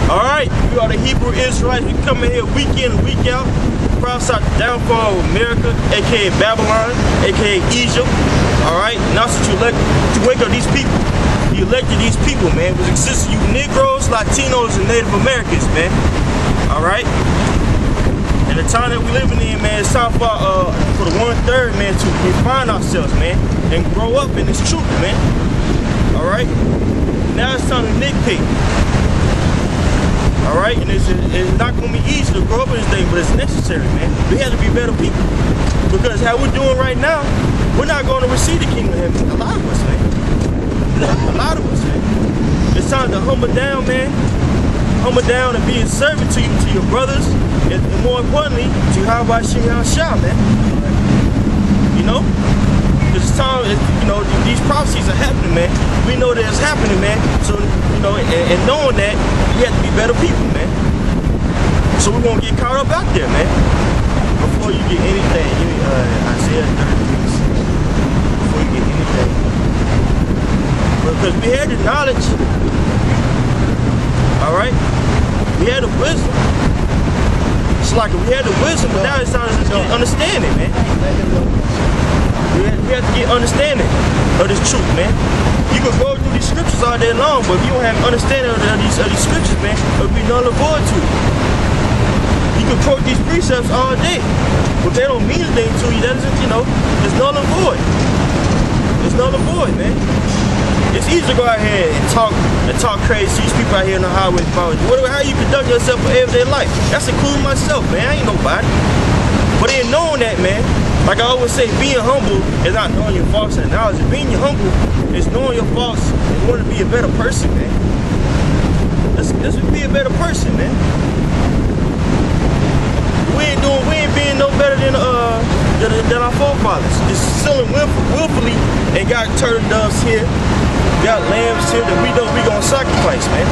Alright, we are the Hebrew Israelites. We come in here week in and week out. Prophesy the downfall of America, aka Babylon, aka Egypt. Alright, now since you wake up these people, you elected these people, man, which exists you Negroes, Latinos, and Native Americans, man. Alright? And the time that we living in, man, it's time for the 1/3, man, to refine ourselves, man, and grow up in this truth, man. Alright? Now it's time to nitpick. Alright, and it's not going to be easy to grow up in this thing, but it's necessary, man. We have to be better people. Because how we're doing right now, we're not going to receive the kingdom of heaven. A lot of us, man. A lot of us, man. It's time to humble down, man. Humble down and be a servant to you, to your brothers, and more importantly, to Yahweh Shem Shah, man. You know? Because it's time, you know, these prophecies are happening, man. We know that it's happening, man. So, you know, and knowing that, we have to be better people, man. So we're going to get caught up out there, man. Before you get anything, Isaiah 33, before you get anything. Because we had the knowledge, alright? We had the wisdom. It's like we had the wisdom, but now it's time to get understanding, man. We have to get understanding of this truth, man. You can go through these scriptures all day long, but if you don't have understanding of these scriptures, man, it'll be null and void to you. You can quote these precepts all day, but they don't mean anything to you. That isn't, you know, it's null and void. It's null and void, man. It's easy to go out here and talk crazy to these people out here on the highway. How you conduct yourself for everyday life? That's including myself, man. I ain't nobody. But in knowing that, man, like I always say, being humble is not knowing your faults and knowledge. Being humble is knowing your faults and wanting to be a better person, man. Let's be a better person, man. We ain't being no better than our forefathers. Just selling willfully and got turtle doves here, got lambs here that we know we gonna sacrifice, man.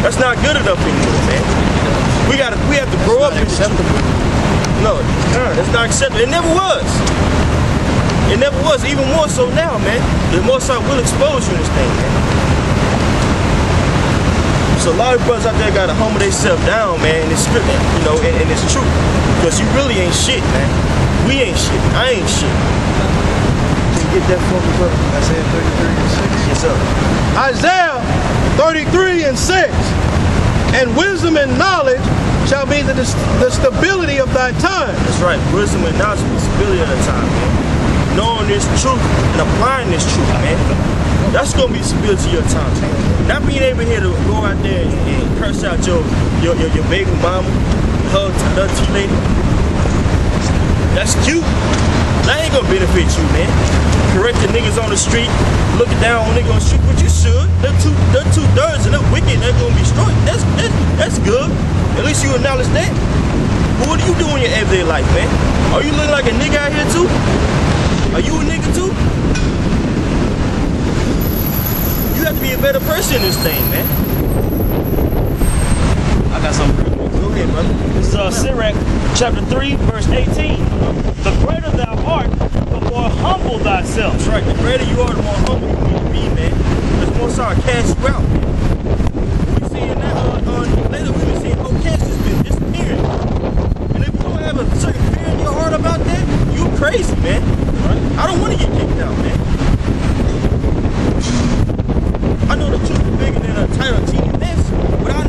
That's not good enough anymore, man. We have to grow up and acceptable. No, that's not acceptable. It never was. It never was. Even more so now, man. The Most High will expose you in this thing, man. So a lot of brothers out there gotta humble themselves down, man, in this script, you know, and it's true. Because you really ain't shit, man. We ain't shit. I ain't shit. Can you get that for me, brother? Isaiah 33 and 6. Yes, sir. Isaiah 33 and 6. And wisdom and knowledge shall be the stability of thy time. That's right. Wisdom and knowledge will be the stability of thy time, man. Knowing this truth and applying this truth, man. That's gonna be stability of your time, man. Not being able here to go out there and curse out your baby mama, hug another T-lady. That's cute. That ain't gonna benefit you, man. Correcting niggas on the street, looking down on niggas on the street, but you should. They're two-thirds and they're wicked, they're gonna be destroyed. That's good. At least you acknowledge that. But what do you do in your everyday life, man? Are you looking like a nigga out here too? Are you a nigga too? You have to be a better person in this thing, man. I got something. Go ahead, brother. This is Sirach chapter 3, verse 18. The greater thou art, the more humble thyself. That's right. The greater you are, the more humble you need to be, man. Because more so cast you out. We seeing that lately we've been seeing cash has been disappearing. And if you don't have a certain fear in your heart about that, you crazy, man. Right? I don't want to get kicked out, man. I know the truth is bigger than a title TMS, but I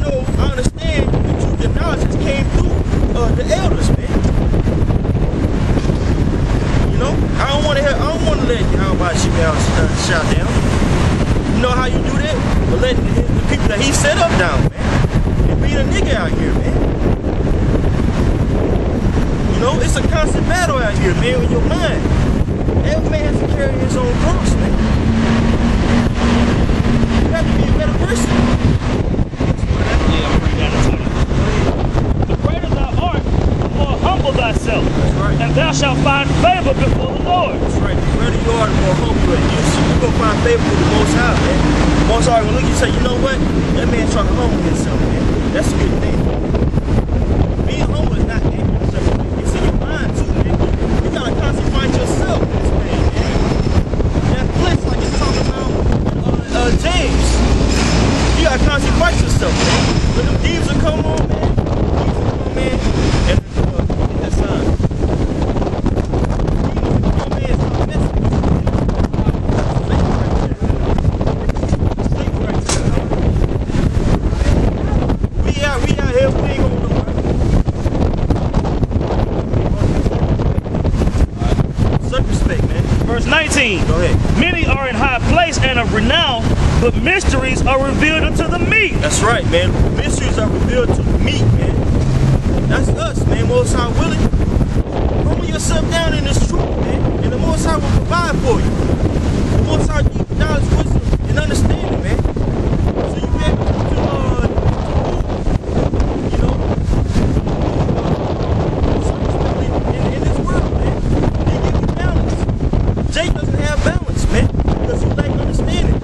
understand the truth and knowledge that came through the elders, man. You know, I don't want to let Yahweh Shem shout down. You know how you do that? But let the people that he set up down, man. And being a nigga out here, man. You know, it's a constant battle out here, man, in your mind. Every man has to carry his own cross, man. You have to be a better person. Yeah, I'm bringing that into it. The greater thou art, the more humble thyself. That's right. And thou shalt find favor before the Lord. That's right. The greater you are, the more humble you are. You're going to find favor with the Most High, man. The Most High will look at you and say, you know what? That man's trying to humble himself, man. That's a good thing. Being humble is not dangerous. It's in your mind, too, man. You got to constantly find yourself in this thing, man. That flesh, like it's talking about James. You got to constantly sacrifice yourself, man. When them demons will come on, man. Man. And that sign. We out here, we ain't gonna do it. Circumspect, man. Verse 19. Go ahead. Many are in high place and of renown, but mysteries are revealed unto the meek. That's right, man. Mysteries are revealed to the meek, man. That's us, man. Most High willing. Humble yourself down in this truth, man. And the Most High will provide for you. The Most High give you knowledge, wisdom, and understanding, man. So you be able to you know, in this world, man. They give you balance. Jay doesn't have balance, man. Because he lack understanding.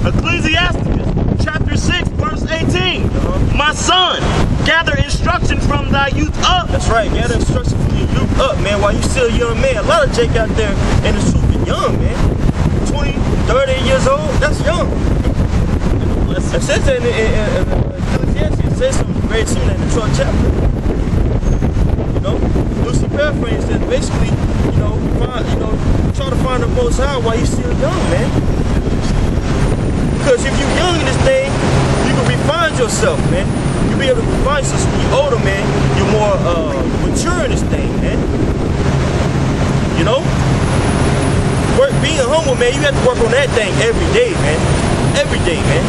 Ecclesiasticus chapter 6 verse 18. My son, gather instruction from thy youth up. That's right, gather instruction from your youth up, man, while you still a young man. A lot of Jake out there in the truth are young, man. 20, 30 years old, that's young. It says that in Ecclesiastes, it says something very similar in the 12th chapter. You know, Lucy paraphrase says basically, you know, try to find the Most High while you still young, man. Because if you're young in this thing, you can refine yourself, man. You'll be able to refine yourself. When you're older, man, you're more mature in this thing, man. You know? Being humble, man, you have to work on that thing every day, man. Every day, man.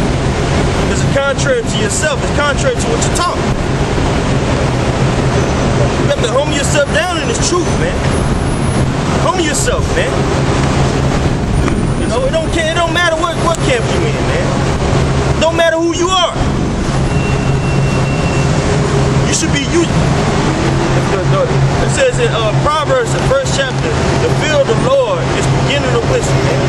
Because it's contrary to yourself. It's contrary to what you're taught. You have to humble yourself down in this truth, man. Humble yourself, man. You know, it don't matter what camp you in, man. Don't matter who you are. You should be you. It says in Proverbs, the 1st chapter, the fear of the Lord is beginning of wisdom, man.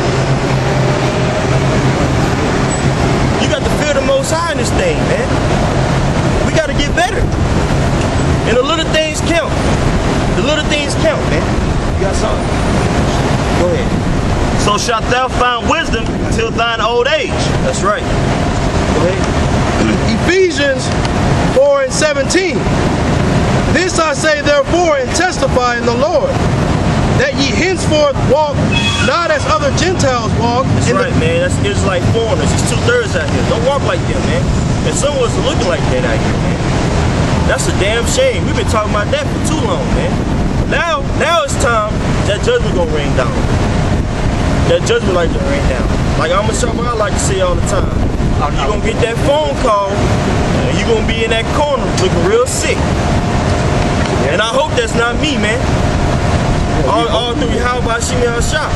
You got to fear the Most High in this thing, man. We got to get better. And the little things count. The little things count, man. You got something? Go ahead. So shalt thou find wisdom till thine old age. That's right. Go ahead. Ephesians 4:17. This I say therefore and testify in the Lord, that ye henceforth walk not as other Gentiles walk. That's right, man. It's like foreigners. It's 2/3 out here. Don't walk like them, man. And some of us are looking like that out here, man. That's a damn shame. We've been talking about that for too long, man. Now it's time that judgment gonna rain down. That judgment like to rain down. Like I'm a shopper, I like to say all the time. You're gonna get that phone call and you're gonna be in that corner looking real sick. And I hope that's not me, man. All through how about Shimei shop.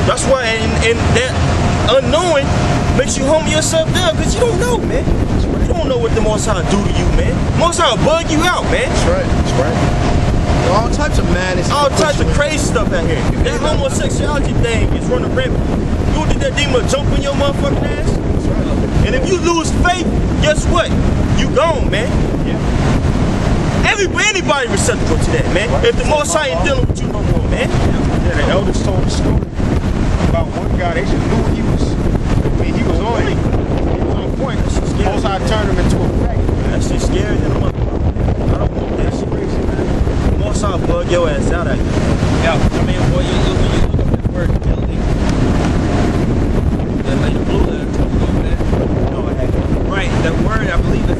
That's why and that unknowing makes you humble yourself down because you don't know, man. You don't know what the Most High do to you, man. Most High bug you out, man. That's right. That's right. All types of madness. All types of crazy stuff out here. That homosexuality thing is running rampant. You did that demon jump on your motherfucking ass? That's right. And if you lose faith, guess what? You gone, man. Yeah. Anybody receptive to that, man. Right. If the Most High ain't dealing with you no more, man. Yeah, the elders told the story about one guy. They just knew he was. I mean, he was on it. He was on point. Most High turned him into a faggot. That shit scary than a motherfucker. I don't want that shit. Most High bug your ass out at you. Yeah, I mean, boy, you look up that word building. The lady blue there told me over there. No, I haven't. Right, that word I believe is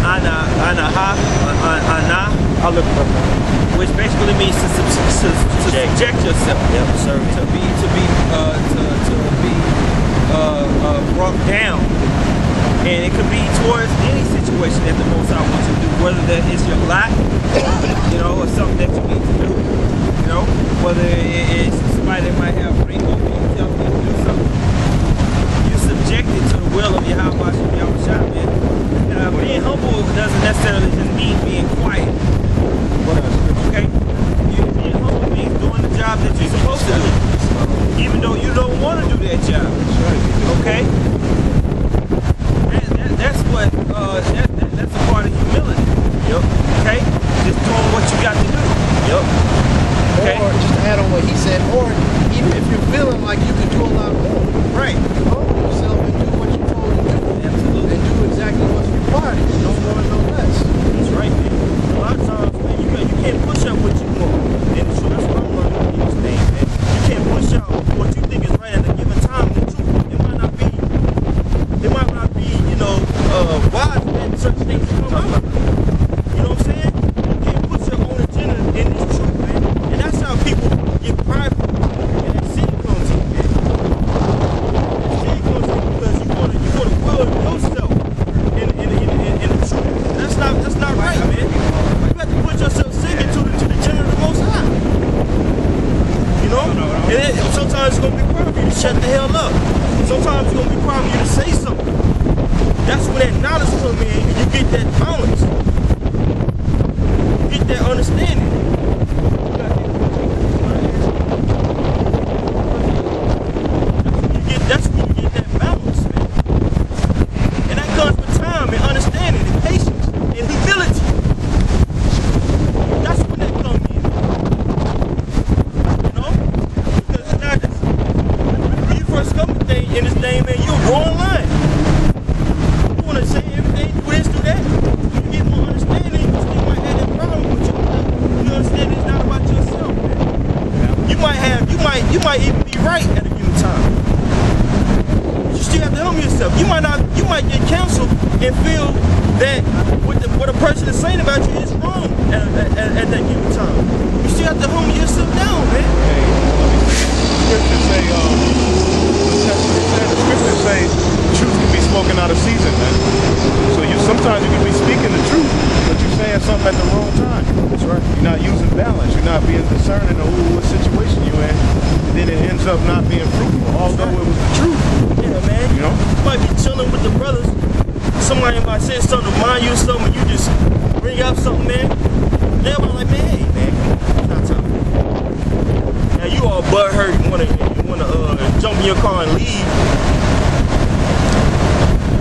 ana, I'll look it up. which basically means to subject yourself. Yep, sir. To be brought down. And it could be towards any situation that the Most High wants you to do, whether that is your lot, you know, or something that you need to do, you know, whether it is somebody that might have great hope and you tell them to do something. You're subjected to the will of Yahweh Shah, man. Being humble doesn't necessarily just mean being quiet. Okay? Being humble means doing the job that you're supposed to do, even though you don't want to do that job. Okay? That's a part of humility. Yep. Okay? Just doing what you got to do. Yep. Okay? Or just to add on what he said, or even if you're feeling like you can do a lot more, Right. humble yourself and do what you're told to do. Absolutely. And do exactly what's required. No more, no less. That's right, man. A lot of times, man, you can't push out what you want. And so that's what I'm learning in this thing, man. You can't push out what you think is right at a given time. The truth, it might not be, wise that such things come out. You know what I'm saying? You can't put your own agenda in this truth, man. And that's how people get prideful. And that sin comes in, man. Sin comes in because you wanna will yourself in the truth. That's not right, man. You have to put yourself second to the agenda of the Most High. You know? And sometimes it's gonna be required for you to shut the hell up. Sometimes it's gonna be required for you to say something. That's when that knowledge comes in and you get that balance. You get that understanding. That's when you get that balance, man. And that comes with time and understanding and patience and humility. That's when that comes in. You know? Because it's not when you first come in this thing, man, you're growing line. You want to say everything, do this, do that. You get more understanding, you still might have that problem with you. You understand it's not about yourself, man. You might even be right at a given time. You still have to humble yourself. You might get counsel and feel that what a person is saying about you is wrong at that given time. You still have to humble yourself down, man. Scriptures say, the scriptures say truth can be spoken out of season, man. So sometimes you can be speaking the truth, but you're saying something at the wrong time. That's right. You're not using balance. You're not being discerning of what situation you're in. And then it ends up not being fruitful, although it was the truth. Yeah, man. You know? You might be chilling with the brothers. Somebody might say something to mind you or something, and you just bring up something, man. They're like, man, hey, man, it's not time. Now you all butthurt, you wanna jump in your car and leave.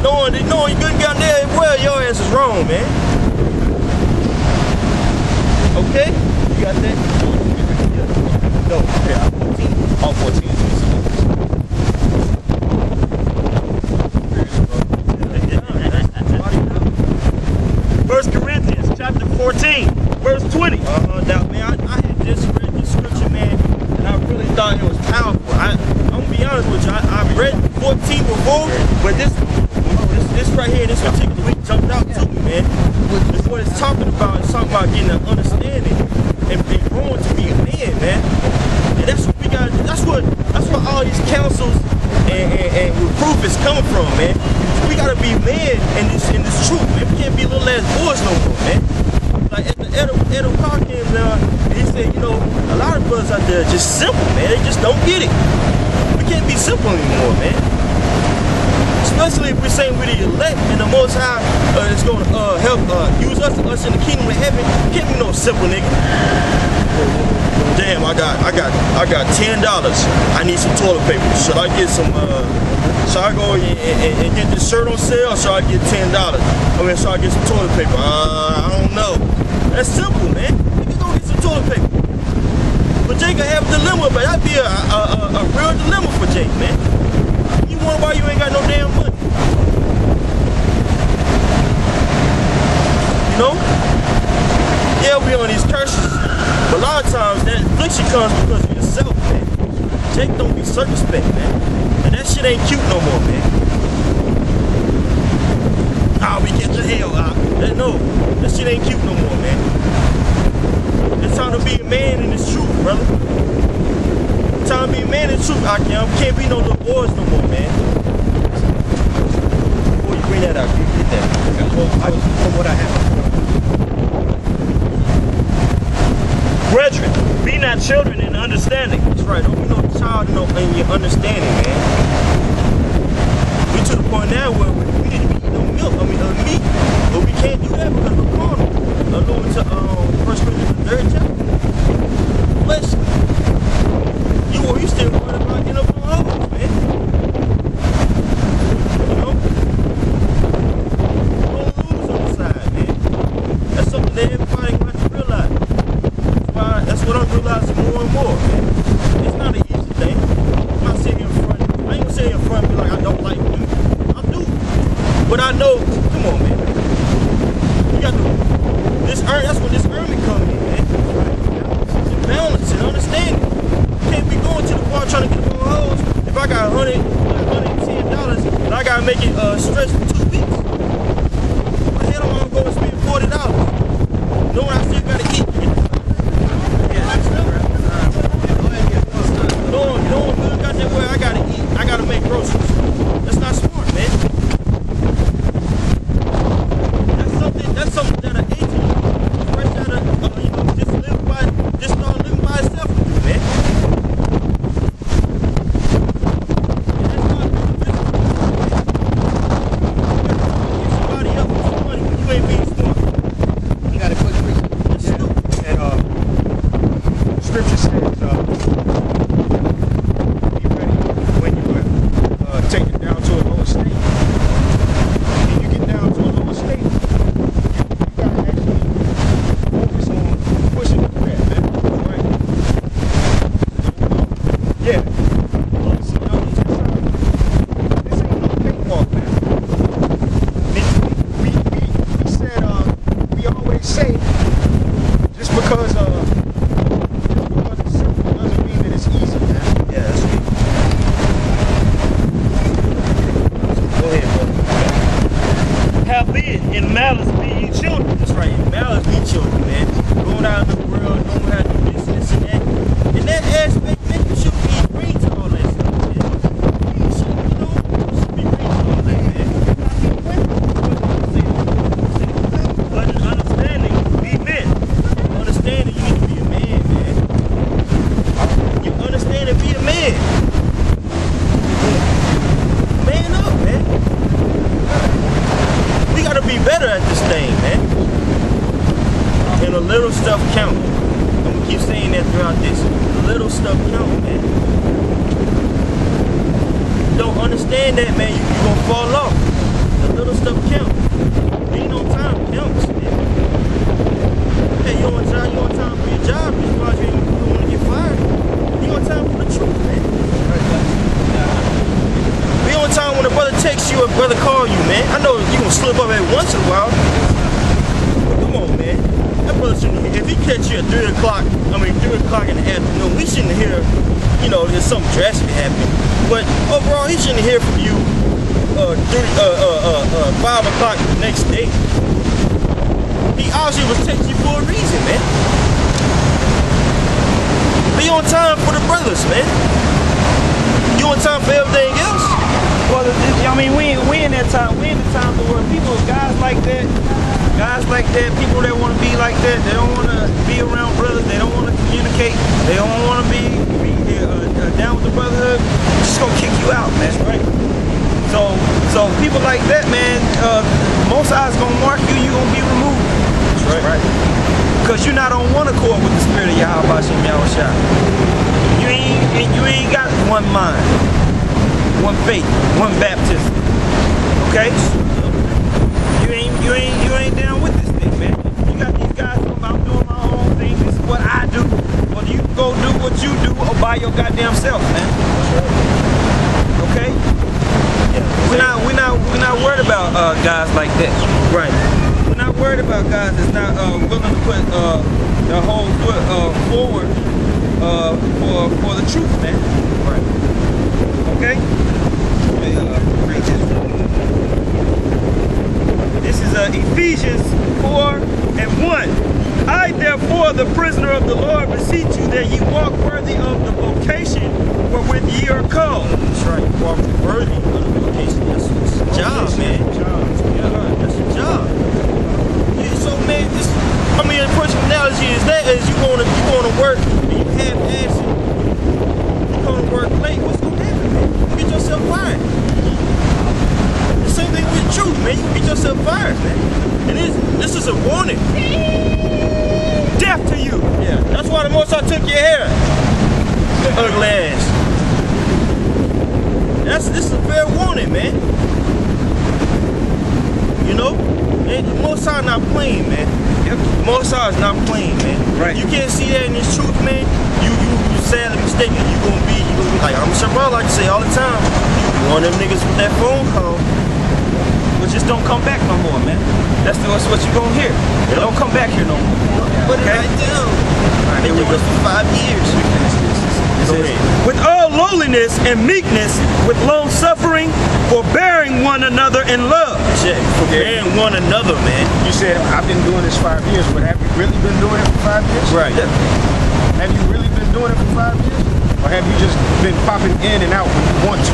Knowing you couldn't get out there, well, your ass is wrong, man. Okay? You got that? No, yeah, 14. All 14. 1 Corinthians chapter 14, verse 20. Now, man, I had just read the scripture, man, and I really thought it was powerful. I'm gonna be honest with you. I've read 14 before, but this right here, this particular week jumped out to me, man. It's what it's talking about. It's talking about getting an understanding and growing to be a man, man. And that's what we got. That's what all these counsels and reproof is coming from, man. We gotta be men in this truth, man. We can't be little ass boys no more, man. Like Edo Carr came down and he said, a lot of brothers out there are just simple, man. They just don't get it. We can't be simple anymore, man. Especially if we're saying we're the elect and the Most High is going to help use us in the kingdom of heaven. Can't be no simple nigga. Damn, I got $10. I need some toilet paper. Should I get some? Should I go and get this shirt on sale, or should I get $10? Should I get some toilet paper? I don't know. That's simple, man. Niggas go get some toilet paper. But Jake could have a dilemma, but that'd be a real dilemma for Jake, man. You wonder why you ain't got no damn money? You know? Yeah, we on these curses, but a lot of times that affliction comes because of yourself, man. Jake don't be circumspect, man. And that shit ain't cute no more, man. We get the hell out. No, that shit ain't cute no more, man. It's time to be a man in this truth, brother. It's time to be a man in the truth, Akim. Can't be no little boys no more, man. Before you bring that out, get that. From what I have. Brethren, be not children in understanding. That's right. Don't be no child in your understanding, man. We to the point now where we need to be eating meat. But we can't do that because we're carnal. Going to 1 Corinthians 3rd chapter. Flesh. You still worried about getting up on others, man. You know? You're gonna lose on the side, man. That's something that everybody got to realize. That's what I'm realizing more and more, man. It's not an easy thing. But I know, come on, man. You got that's when this earning comes in, man. And balance and understanding. You can't be going to the bar trying to get more hoes. If I got $110 and I gotta make it stretch for 2 weeks, why the hell am I gonna go and spend $40? Knowing I still gotta eat. Knowing good got that way I gotta eat. I gotta make groceries. That's not smart, man. That's something that an 18-year-old fresh out of just start living by himself to do, man. And that's not somebody else with some money when you ain't being smart. You got a quick question. That's stupid. And scripture says, be ready when you are taken down to a lower state. When you get down to a lower state, you gotta actually focus on pushing through that, man. Right? Yeah. See, now, this ain't no cakewalk, man. We said, we always say, just because it's simple doesn't mean that it's easy, man. Yeah, that's good. Go ahead, brother. Howbeit, in malice be ye children. That's right. Malice be children, man. Going out in the world, knowing how to do this and that. In that aspect, man, you should be green to all that stuff, man. You should be green to all that, man. But in understanding, be men. Understanding, you need to be a man, man. You understand and be a man. Man up, man. We gotta be better at this thing, man. And a little stuff count. I'm gonna keep saying that throughout this. Little stuff count, man. Don't understand that, man, you gonna fall off. The little stuff count. Being on time counts, man. Hey, you on time for your job, as far as you don't want to get fired. You on time for the truth, man. Be on time when a brother texts you or brother call you, man. I know you gonna slip up every once in a while. But come on, man. That brother shouldn't hear. If he catch you at 3 o'clock in the afternoon, we shouldn't hear, there's something drastic happening. But overall, he shouldn't hear from you 5 o'clock the next day. He obviously was texting you for a reason, man. Be on time for the brothers, man. You on time for everything else? Well, I mean, we in that time. We in the time where people, guys like that, people that want to be like that, they don't want to be around brothers. They don't want to communicate. They don't want to be down with the brotherhood. Just gonna kick you out, man. That's right. So people like that, man, most eyes gonna mark you. You gonna be removed. That's right. Because you're not on one accord with the spirit of Yahweh Hashem Yahushua. You ain't got one mind, one faith, one baptism. Okay? You ain't down with this thing, man. You got these guys talking about, I'm doing my own thing. This is what I do. Well, you go do what you do or by your goddamn self, man. Okay? Yeah. We're not worried about guys like that. Right. We're not worried about guys that's not willing to put their whole foot forward for the truth, man. Right. Okay? This is Ephesians 4:1. I therefore, the prisoner of the Lord, beseech you that ye walk worthy of the vocation wherewith ye are called. That's right. Walk worthy of the vocation. That's a job, man. That's a job. Yeah, so, man, the perfect analogy is that as you going to work and you have action, you going to work late, what's going to happen, man? You get yourself fired. The same thing with truth, man. You get yourself fired, man. And this is a warning. Death to you. Yeah, that's why the Most High took your hair. Ugly ass. This is a fair warning, man. You know? And the Most High not playing, man. Yep. The Most High is not playing, man. Right. You can't see that in this truth, man. You sadly mistaken. You gonna be like I'm Shabbat like to say all the time. You one of them niggas with that phone call. but just don't come back no more, man. That's what you're gonna hear. Don't come back here no more. Put it right down. I've been doing this for 5 years. Go ahead. With all lowliness and meekness, with long suffering, forbearing one another in love. Shit, forbearing one another, man. You said, I've been doing this 5 years, but have you really been doing it for 5 years? Right. Have you really been doing it for 5 years? Or have you just been popping in and out when you want to?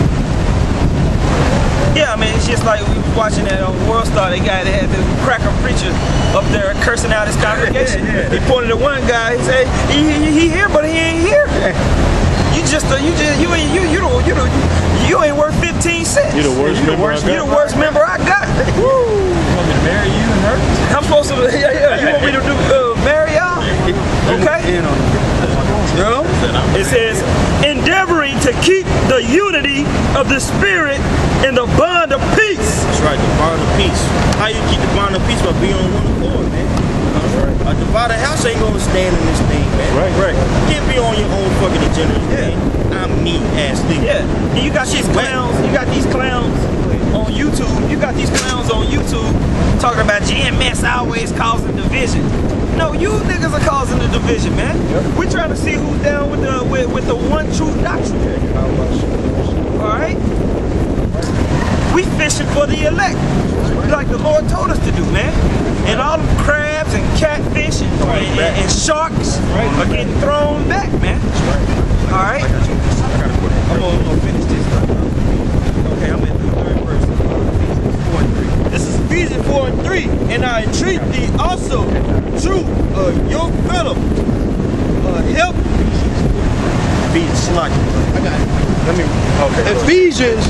Yeah, I mean, it's just like we was watching that on World Star. They had the cracker preacher up there cursing out his congregation. He pointed at one guy. He said, "He here, but he ain't here. You ain't worth 15 cents. You're the worst member I got. You're the worst member I got. Woo. You want me to marry you and her? I'm supposed to. Yeah. You want me to do marry y'all? Okay. You know? It says, endeavoring to keep the unity of the Spirit in the bond of peace. That's right, the bond of peace. How you keep the bond of peace? By being on one accord, man. That's right. A divided house ain't gonna stand in this thing, man. Right. You can't be on your own fucking agenda, man. I'm me ass thing. Yeah. And you got these clowns. You got these clowns on YouTube. You got these clowns on YouTube talking about GMS always causing division. No, you niggas are causing the division, man. Yep. We're trying to see who's down with the one true doctrine. All right. We fishing for the elect, like the Lord told us to do, man. And all them crabs and catfish and sharks are getting thrown back, man. All right. I'm gonna finish this. Okay, I'm in the 3rd verse. Ephesians 4 and 3. This is Ephesians 4 and 3. And I entreat thee also, through your fellow, help be slack. I got it. Ephesians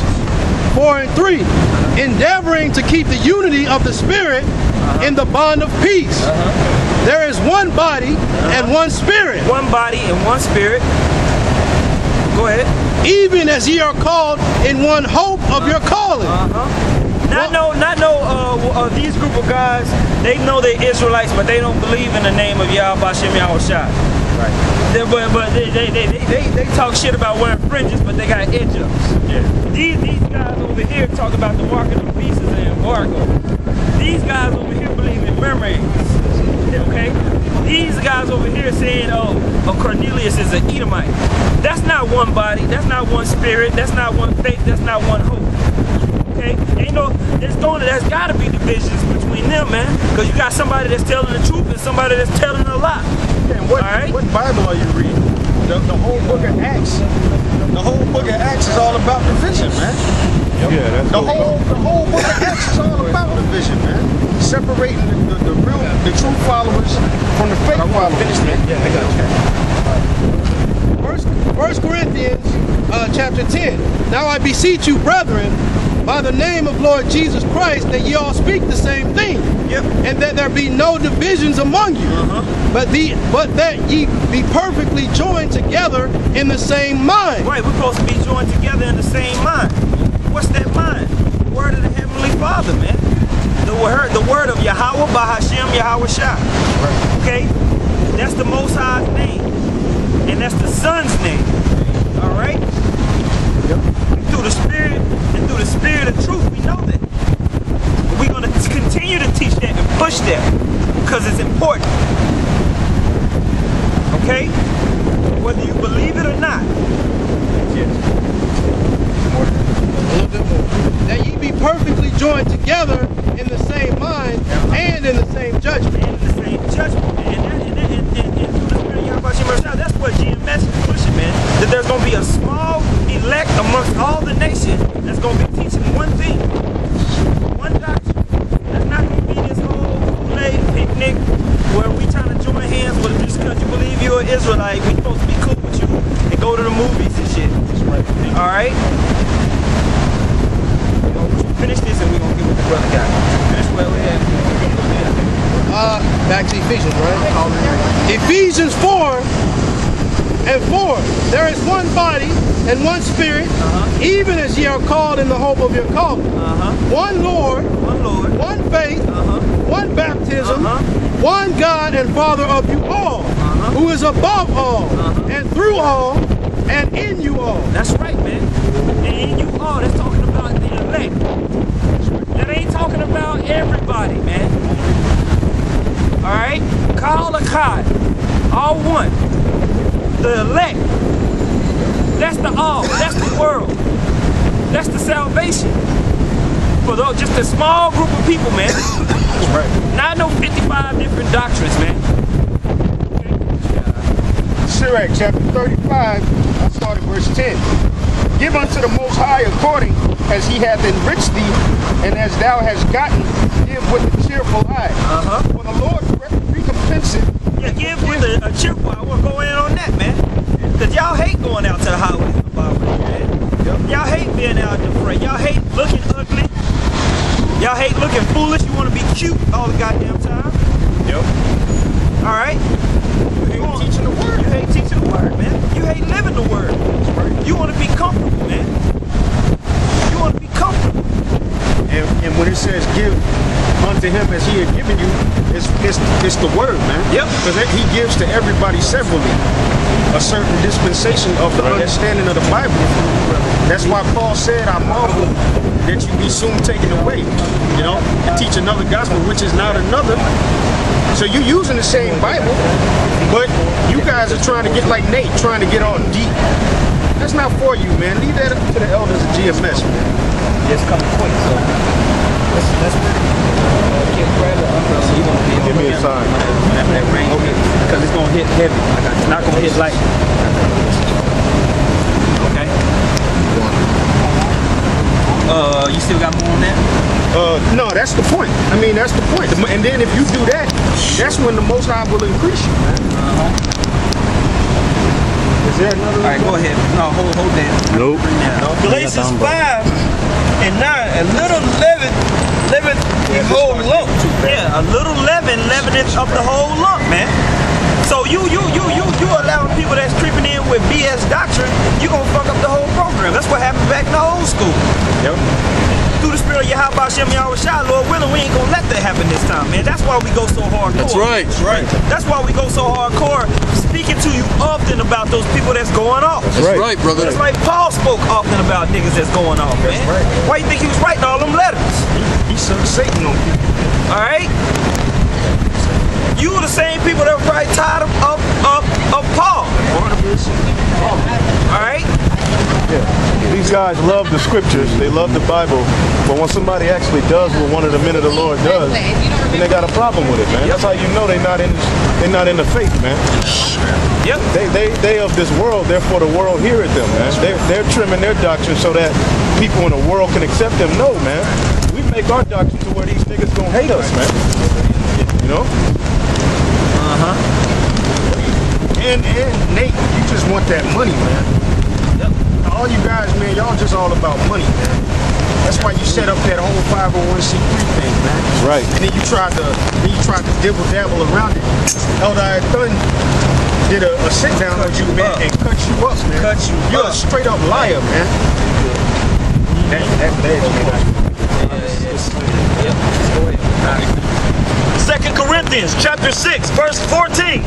4 and 3. Endeavoring to keep the unity of the Spirit in the bond of peace. There is one body and one Spirit. One body and one Spirit. Go ahead. Even as ye are called in one hope of your calling. These group of guys, they know they're Israelites, but they don't believe in the name of Yahweh Hashem Yahushua. Right. But they talk shit about wearing fringes, but they got edge ups. Yeah. These guys over here talk about the market of pieces and embargo. These guys over here believe in mermaids. Okay? These guys over here saying, oh, Cornelius is an Edomite. That's not one body, that's not one spirit, that's not one faith, that's not one hope. Okay? There's gotta be divisions between them, man. Because you got somebody that's telling the truth and somebody that's telling a lie. And what Bible are you reading? The whole book of Acts. The whole book of Acts is all about division, man. Yeah, that's the whole book of Acts is all about division, man. Separating the true followers from the fake followers. Yeah, I got you. 1 Corinthians chapter 10. Now I beseech you, brethren, by the name of Lord Jesus Christ, that ye all speak the same thing, and that there be no divisions among you, but that ye be perfectly joined together in the same mind. Right, we're supposed to be joined together in the same mind. What's that mind? The word of the Heavenly Father, man. The word of Yahweh Bahashem Yahushua. Okay? That's the Most High's name. And that's the Son's name. Alright? Through the Spirit and through the Spirit of truth, we know that. We're going to continue to teach that and push that because it's important. Okay? Whether you believe it or not. That ye be perfectly joined together in the same mind and in the same judgment. That's what GMS is pushing, man. That there's going to be a small elect amongst all the nations that's going to be teaching one thing. One doctrine. That's not going to be this whole play picnic where we trying to join hands with just because you believe you're an Israelite. We supposed to be cool with you and go to the movies and shit. Alright? Finish this and we're going to get with the brother guy. Finish where we at. Back to Ephesians, right? Ephesians 4 and 4. There is one body and one Spirit, even as ye are called in the hope of your calling. One Lord, one faith, one baptism, one God and Father of you all, who is above all, and through all, and in you all. That's right, man. And in you all, that's talking about the elect. That ain't talking about everybody, man. All right? Kal Akkad, all one. The elect. That's the all. That's the world. That's the salvation. For those, just a small group of people, man. That's right. Not no 55 different doctrines, man. Sirach chapter 35, I started verse 10. Give unto the Most High according as he hath enriched thee, and as thou hast gotten, give with a cheerful eye. For the Lord recompenseth. Yeah, give with a cheerful eye. I want to go in on that, man. Because y'all hate going out to the highways and byways, man. Y'all hate being out in the fray. Y'all hate looking ugly. Y'all hate looking foolish. You want to be cute all the goddamn time. Yep. All right? You hate teaching the word. You hate teaching the word, man. You hate living the word. You want to be comfortable, man. You want to be comfortable. And when it says give unto him as he had given you, it's the word, man. Yep. Because he gives to everybody severally a certain dispensation of the understanding of the Bible. That's why Paul said, I marvel that you be soon taken away, you know, and teach another gospel, which is not another. So you're using the same Bible, but you guys are trying to get like Nate, trying to get all deep. That's not for you, man. Leave that up to the elders of GMS, man. It's coming quick, so let's grab the umbrella. So you want to be Give me a sign. That rain, because it's gonna hit heavy. It's not gonna hit light. Okay. You still got more on that? No, that's the point. I mean, that's the point. And then if you do that, that's when the Most High will increase you, man. Is there another? All right, go ahead. No, hold that. Nope. Galatians 5 and 9, a little leaven the whole lump. Yeah, a little leaven leaveneth up the whole lump, man. So you allowing people that's creeping in with BS doctrine, you gonna fuck up the whole program. That's what happened back in the old school. Yep. Through the spirit of Yahweh Shem Yahweh Shai, Lord willing, we ain't gonna let that happen this time, man. That's why we go so hardcore. That's right. That's right. That's why we go so hardcore, speaking to you often about those people that's going off. That's right, brother. Just like Paul spoke often about niggas that's going off, man. right. Why you think he was writing all them letters? He sucked Satan on people. All right? You were the same people that were probably tired of Paul. All right? Yeah. These guys love the scriptures, they love the Bible, but when somebody actually does what one of the men of the Lord does, then they got a problem with it, man. That's how you know they're not in the faith, man. Yep. They of this world, therefore the world heareth them, man. They're trimming their doctrine so that people in the world can accept them. No, man. We make our doctrine to where these niggas gonna hate us, man. You know? And Nate, you just want that money, man. Yep. All you guys, man, y'all just all about money, man. That's why you set up that whole 501c3 thing, man. Right. And then you tried to dibble dabble around it. Elder Thun did a sit down with you, man, and cut you up, man. Cut you You're up. a straight up liar, man. That's bad, man. 2 Corinthians chapter 6, verse 14.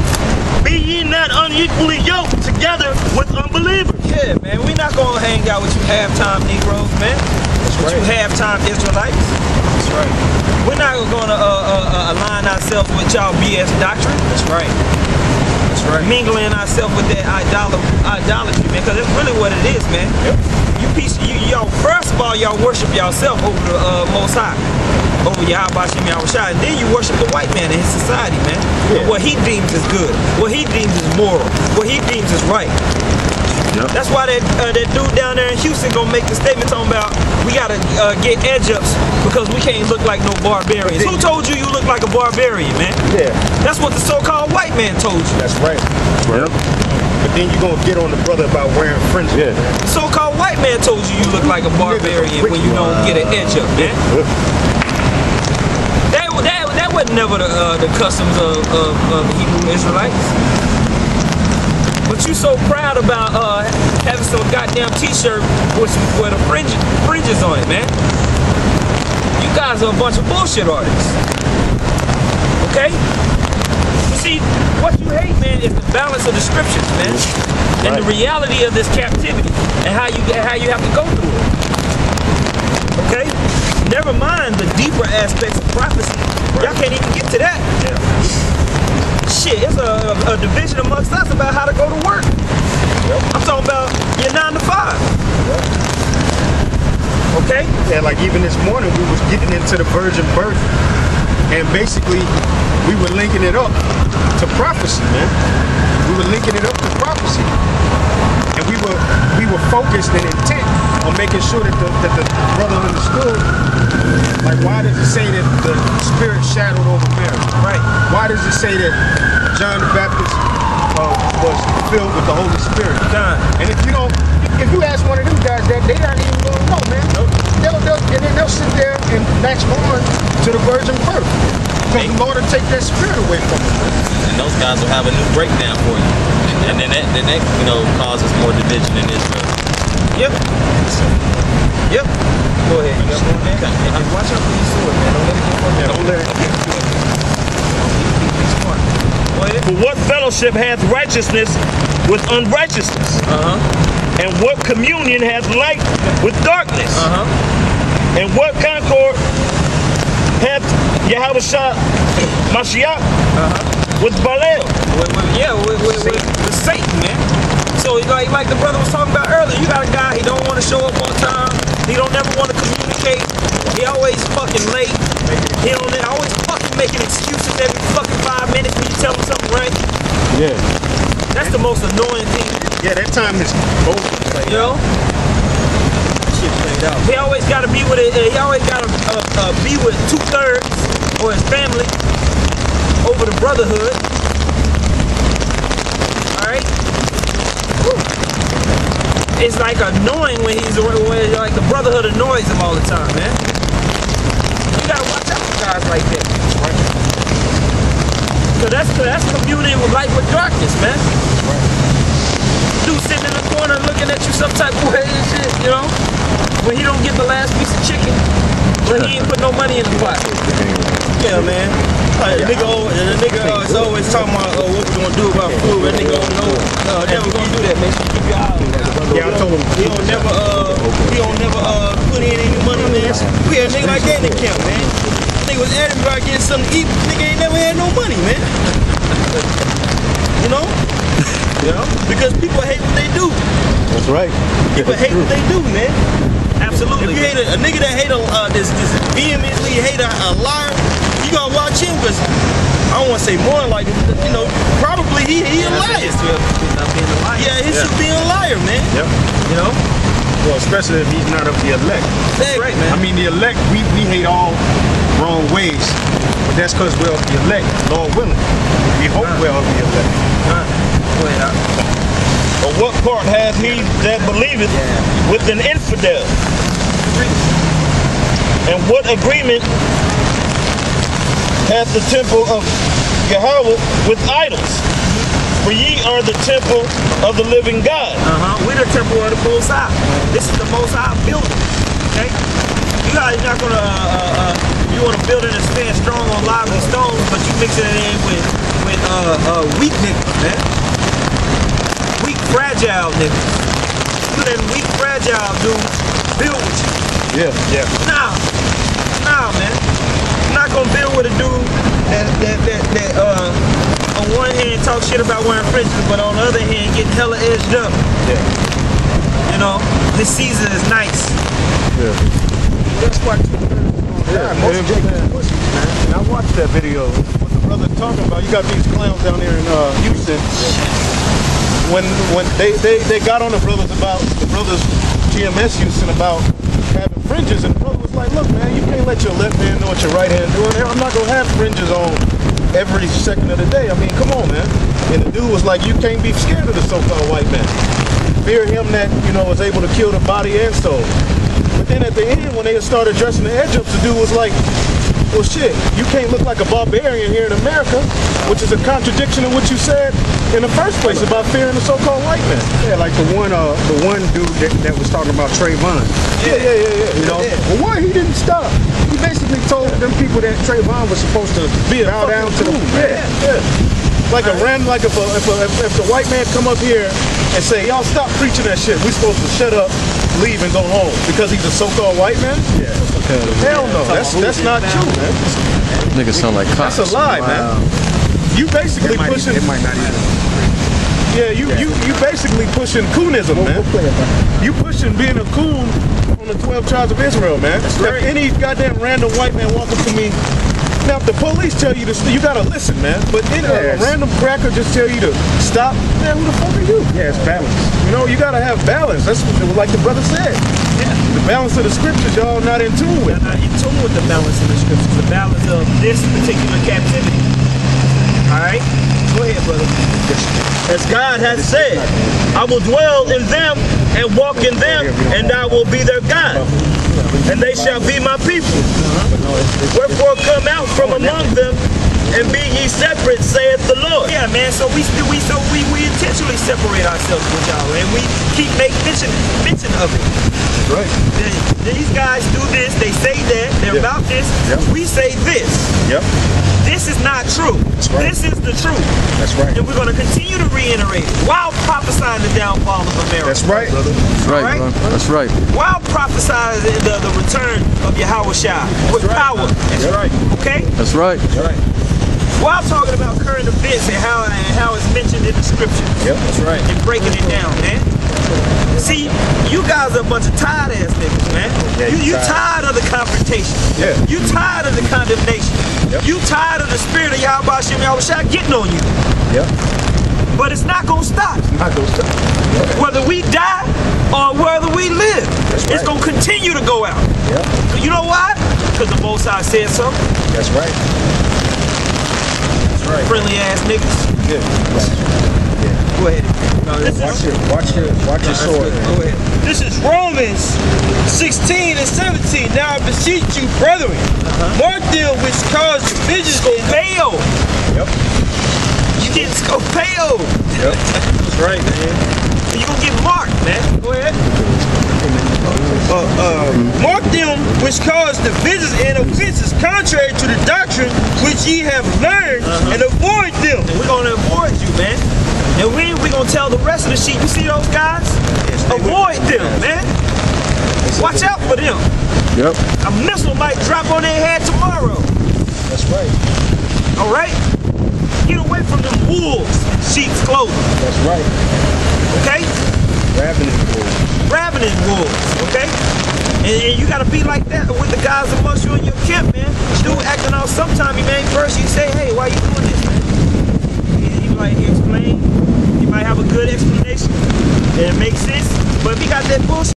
Be ye not unequally yoked together with unbelievers. Yeah, man. We're not gonna hang out with you halftime Negroes, man. With you halftime Israelites. That's right. We're not gonna align ourselves with y'all BS doctrine. That's right. That's right. Mingling ourselves with that idolatry, man, because that's really what it is, man. Yep. Y'all, first of all, y'all worship yourself over the Most High, over Yahweh Shem Yahweh Shai, and then you worship the white man in his society, man. Yeah. What he deems is good, what he deems is moral, what he deems is right. Yep. That's why that dude down there in Houston gonna make the statement talking about we gotta get edge ups because we can't look like no barbarians. Who told you you look like a barbarian, man? Yeah. That's what the so-called white man told you. That's right. Yep. But then you're gonna get on the brother about wearing fringes. Yeah. The so-called white man told you you look like a barbarian when you don't get an edge up, man. That was never the customs of Hebrew Israelites. But you so proud about having some goddamn t-shirt with the fringes on it, man. You guys are a bunch of bullshit artists. Okay? You see, what you hate, man, is the balance of the scriptures, man. And the reality of this captivity and how you have to go through it. Okay? Never mind the deeper aspects of prophecy. Y'all can't even get to that. Shit, it's a division amongst us about how to go to work. I'm talking about your 9 to 5. Okay? Yeah, like even this morning we was getting into the virgin birth, and basically we were linking it up to prophecy, man. We were linking it up to prophecy, and we were focused and intent on making sure that the brother understood. Like, why does it say that the Spirit shadowed over Mary? Right. Why does it say that John the Baptist was filled with the Holy Spirit? And if you ask one of them guys that, they don't even really know, man. They'll sit there and latch on to the virgin birth. Because the Lord will take that spirit away from them. And those guys will have a new breakdown for you. And then that causes more division in Israel. Yep. Go ahead. You got one there? And watch out for your sword, man. Don't let it get you. Be smart. Go ahead. For what fellowship hath righteousness with unrighteousness? And what communion hath light with darkness? And what concord hath Yahushua Mashiach with Balaam? With Satan, man. So like the brother was talking about earlier, you got a guy, he don't want to show up on time, he don't never want to communicate, he always fucking late, he don't always fucking making excuses every fucking 5 minutes when you tell him something right. Yeah. That's the most annoying thing. Yeah, that time is over. You know? Shit played out. He always gotta be with it. He always gotta be with 2/3 or his family over the brotherhood. All right. It's like annoying when like the brotherhood annoys him all the time, man. You gotta watch out for guys like that. So that's communing with light with darkness, man. Dude sitting in the corner looking at you some type of way and shit, you know? When he don't get the last piece of chicken, when he ain't put no money in the pot. Yeah, man. The nigga is always talking about what we gonna do about food. That nigga don't know. Never gonna do that, man. Keep your eye on that. Yeah, I told him. He don't never put in any money, man. We had a nigga like that in the camp, man. Nigga was adamant about getting something to eat. Nigga ain't never had no money, man. You know? Yeah. Because people hate what they do. That's right. People hate what they do, man. Absolutely. If you hate a nigga that hate this vehemently hate a liar, you gonna watch him because I don't want to say more like, you know, probably he a liar. Yeah, he should be a liar, man. Yep. You know? Well, especially if he's not of the elect. That's right, man. I mean, the elect, we hate all wrong ways. But that's because we're of the elect, Lord willing. We hope we're of the elect. Go ahead. Or what part hath he that believeth with an infidel? And what agreement hath the temple of Yahweh with idols? For ye are the temple of the living God. We're the temple of the Most High. This is the Most High building. Okay? You guys not gonna you want to build it and stand strong on lively stones, but you mixing it in with weak niggas, man. Weak, fragile niggas. You let weak, fragile dudes build with you. Yeah. Nah, man. I'm not gonna build with a dude that on one hand talk shit about wearing fringes, but on the other hand getting hella edged up. Yeah. You know, this season is nice. Yeah. That's why most pussy, man. And I watched that video. What the brother talking about? You got these clowns down there in Houston. When they got on the brothers GMS Houston about having fringes, and the brother was like, look, man, you can't let your left hand know what your right hand doing. I'm not gonna have fringes on every second of the day. I mean, come on, man. And the dude was like, you can't be scared of the so-called white man. Fear him that, you know, is able to kill the body and soul. But then at the end, when they started dressing the edge ups, the dude was like, well, shit, you can't look like a barbarian here in America, which is a contradiction of what you said in the first place about fearing the so-called white man. Yeah, like the one dude that was talking about Trayvon. Yeah. You know, well, one, he didn't stop. He basically told them people that Trayvon was supposed to bow down to the Like a random, like if the white man come up here and say, y'all stop preaching that shit, we supposed to shut up leave and go home because he's a so-called white man? Yeah. Hell no. That's not true, man. Niggas sound like cops. That's a lie, man. You basically pushing. It might not even. Yeah, you basically pushing coonism, man. You pushing being a coon on the 12 tribes of Israel, man. If any goddamn random white man walk up to me, now if the police tell you to, you gotta listen, man. But a random cracker just tell you to stop, man, who the fuck are you? Yeah, it's balance. You know, you gotta have balance. That's what, like the brother said. Yeah. The balance of the scriptures, y'all not in tune with. Not in tune with the balance of the scriptures, the balance of this particular captivity. All right? Go ahead, brother. As God has said, I will dwell in them and walk in them, and I will be their God, and they shall be my people. Wherefore come out from among them, and be ye separate, saith the Lord. Yeah, man. So we intentionally separate ourselves with y'all, and we keep making mention of it. Right. These guys do this. They say that. They're about this. We say this. Yep. This is not true. Right. This is the truth. That's right. And we're going to continue to reiterate it while prophesying the downfall of America. That's right. That's right, Right? bro. That's right. While prophesying the return of Yahweh Shai with power. That's right. Okay? That's right. While talking about current events and how it's mentioned in the scripture. Yep, that's right. And breaking it down, man. See, you guys are a bunch of tired ass niggas, man. Yeah, you tired of the confrontation. Yeah. You tired of the condemnation. Yep. You tired of the spirit of Yahweh Shem Yahweh Shai getting on you. Yep. But it's not gonna stop. Not gonna stop. Whether we die or whether we live, That's it's right. gonna continue to go out. Yep. So you know why? Because the Most High said so. That's right. That's right. Friendly ass niggas. Yeah. Go ahead. No, Watch your sword. Go ahead. This is Romans 16 and 17. Now I beseech you, brethren, mark them which cause divisions in Scopeo. Yep. You get Scopeo. Yep. That's right, man. You gonna get marked, man. Go ahead. mark them which cause divisions and offenses contrary to the doctrine which ye have learned, and avoid them. And we're gonna avoid you, man. And we're gonna tell the rest of the sheep, you see those guys? Avoid them, man. Watch out for them. Yep. A missile might drop on their head tomorrow. That's right. All right? Get away from them wolves in sheep's clothing. That's right. Okay? Ravening wolves. Ravening wolves. Okay? And you gotta be like that with the guys amongst you in your camp, man. Dude acting out sometime, man. First you say, hey, why you doing this, man? He might explain. He might have a good explanation. And it makes sense. But if he got that bullshit,